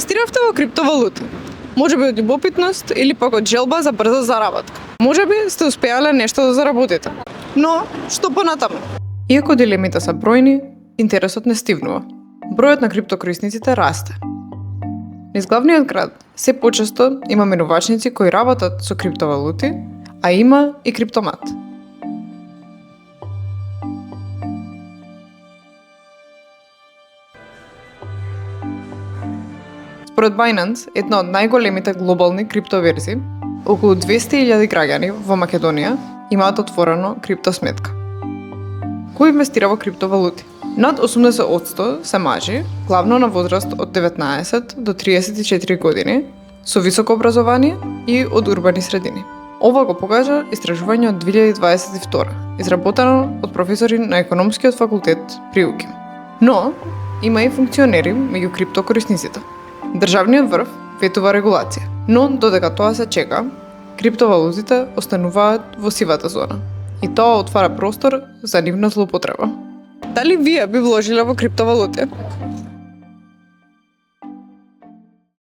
Инвестиравте во криптовалути. Може би од љубопитност или пак од желба за брза заработка. Може би сте успеале нешто да заработите. Но, што понатаму? Иако дилемите се бројни, интересот не стивнува. Бројот на криптокорисниците расте. Низ главниот град се почесто има менувачници кои работат со криптовалути, а има и криптомат. Според Binance, една од најголемите глобални криптоверзи, околу 200.000 граѓани во Македонија имаат отворено криптосметка. Кој инвестира во криптовалути? Над 80% се мажи, главно на возраст од 19 до 34 години, со високо образование и од урбани средини. Ова го покажа истражување од 2022, изработено од професори на економскиот факултет при УКИМ. Но, има и функционери меѓу криптокорисниците. Државниот врв ветува регулација, но додека тоа се чека, криптовалутите остануваат во сивата зона и тоа отвара простор за нивна злоупотреба. Дали вие би вложиле во криптовалути?